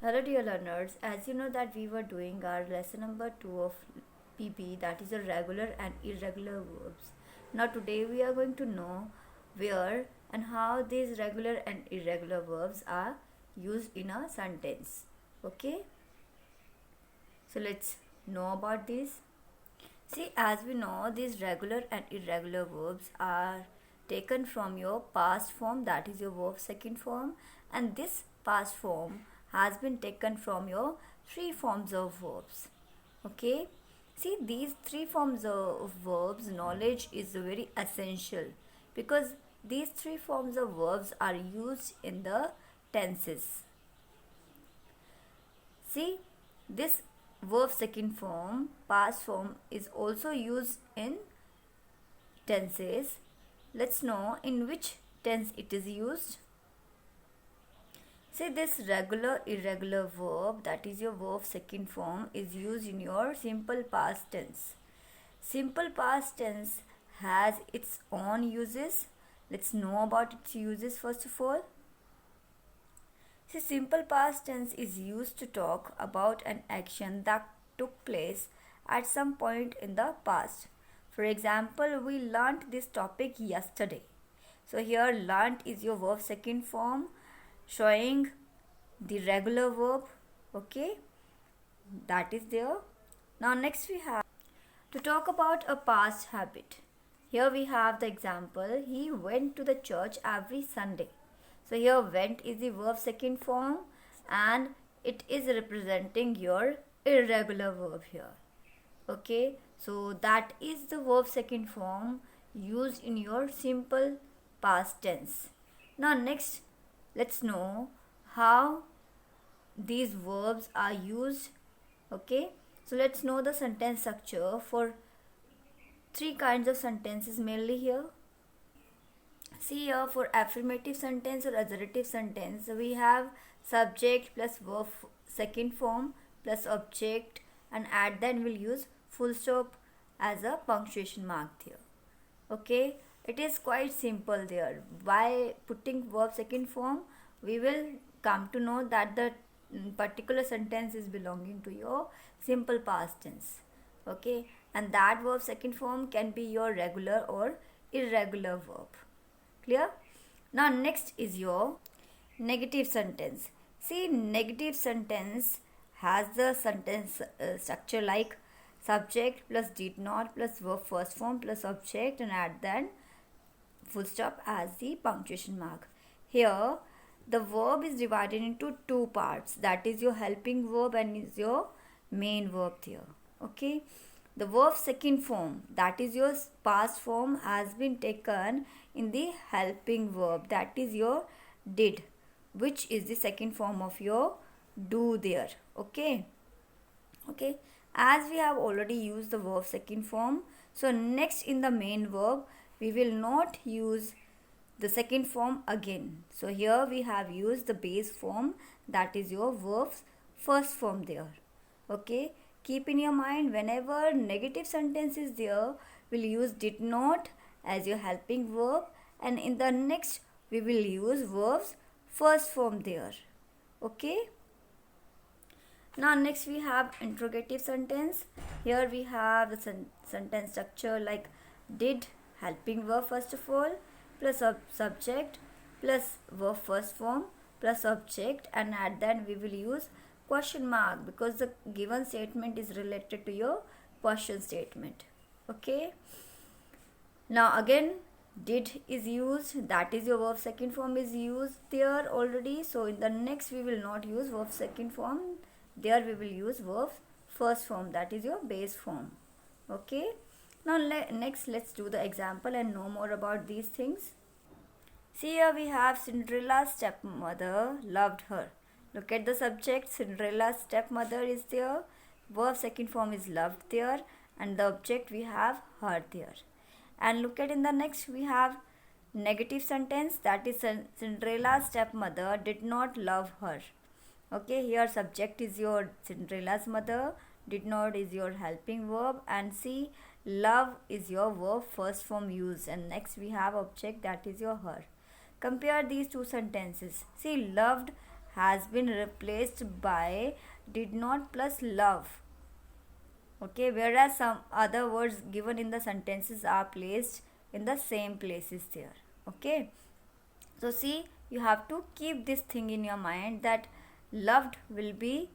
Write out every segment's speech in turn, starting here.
Hello dear learners, as you know that we were doing our lesson number 2 of PP, that is the regular and irregular verbs. Now today we are going to know where and how these regular and irregular verbs are used in a sentence. Okay, so let's know about this. See, as we know, these regular and irregular verbs are taken from your past form, that is your verb second form, and this past form has been taken from your three forms of verbs. Okay, see, these three forms of verbs knowledge is very essential because these three forms of verbs are used in the tenses. See, this verb second form, past form, is also used in tenses. Let's know in which tense it is used. See, this regular irregular verb, that is your verb second form, is used in your simple past tense. Simple past tense has its own uses. Let's know about its uses first of all. See, simple past tense is used to talk about an action that took place at some point in the past. For example, we learnt this topic yesterday. So here learnt is your verb second form showing the regular verb. Okay, that is there. Now next we have to talk about a past habit. Here we have the example, he went to the church every Sunday. So here went is the verb second form and it is representing your irregular verb here. Okay, so that is the verb second form used in your simple past tense. Now next, let's know how these verbs are used. Okay, so let's know the sentence structure for three kinds of sentences mainly here. See here, for affirmative sentence or assertive sentence, we have subject plus verb second form plus object, and at then we'll use full stop as a punctuation mark here. Okay, it is quite simple there. By putting verb second form, we will come to know that the particular sentence is belonging to your simple past tense. Okay, and that verb second form can be your regular or irregular verb. Clear? Now next is your negative sentence. See, negative sentence has the sentence structure like subject plus did not plus verb first form plus object, and at then full stop as the punctuation mark. Here the verb is divided into two parts, that is your helping verb and is your main verb here. Okay, the verb second form, that is your past form, has been taken in the helping verb, that is your did, which is the second form of your do there. Okay, as we have already used the verb second form, so next in the main verb we will not use the second form again. So here we have used the base form, that is your verb's first form there. Okay, keep in your mind, whenever negative sentence is there, we'll use did not as your helping verb, and in the next we will use verb's first form there. Okay, now next we have interrogative sentence. Here we have the sentence structure like did helping verb first of all plus subject plus verb first form plus object, and at then we will use question mark because the given statement is related to your question statement. Okay, now again did is used, that is your verb second form is used there already. So in the next we will not use verb second form, there we will use verb first form, that is your base form. Okay, now next let's do the example and know more about these things. See, here we have Cinderella's stepmother loved her. Look at the subject, Cinderella's stepmother is there, verb second form is loved there, and the object we have her there. And look at in the next we have negative sentence, that is Cinderella's stepmother did not love her. Okay, here subject is your Cinderella's mother, did not is your helping verb, and see love is your verb first form used, and next we have object, that is your her. Compare these two sentences. See, loved has been replaced by did not plus love. Okay, whereas some other words given in the sentences are placed in the same places there. Okay, so see, you have to keep this thing in your mind that loved will be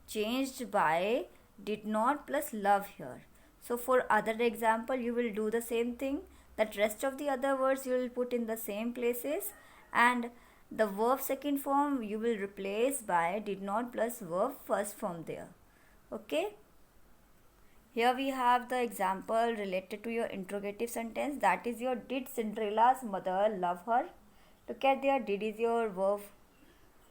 changed by did not plus love here. So for other example, you will do the same thing, that rest of the other words you will put in the same places, and the verb second form you will replace by did not plus verb first form there. Okay, here we have the example related to your interrogative sentence, that is your did Cinderella's mother love her. Look at there, did is your verb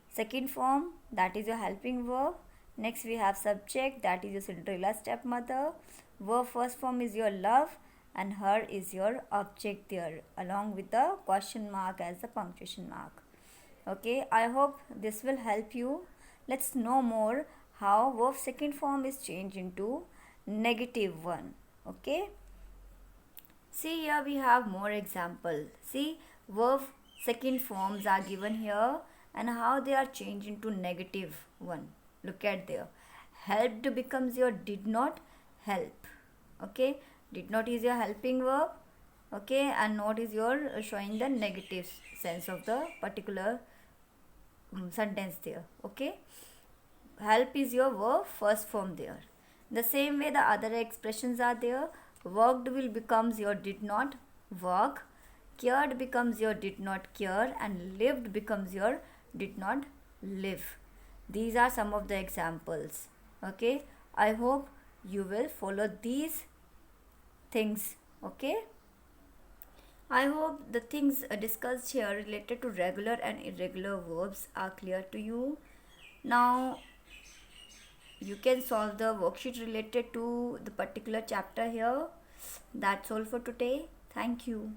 second form, that is your helping verb. Next we have subject, that is your Cinderella's stepmother. Verb first form is your love, and her is your object there, along with the question mark as the punctuation mark. Okay, I hope this will help you. Let's know more how verb second form is changed into negative one. Okay, see, here we have more example. See, verb second forms are given here and how they are changed into negative one. Look at there, helped becomes your did not help. Okay, did not is your helping verb. Okay, and not is your showing the negative sense of the particular sentence there. Okay, help is your verb first form there. The same way the other expressions are there. Worked will becomes your did not work, cared becomes your did not care, and lived becomes your did not live. These are some of the examples. Okay, I hope you will follow these things. Okay, I hope the things discussed here related to regular and irregular verbs are clear to you. Now you can solve the worksheet related to the particular chapter here. That's all for today. Thank you.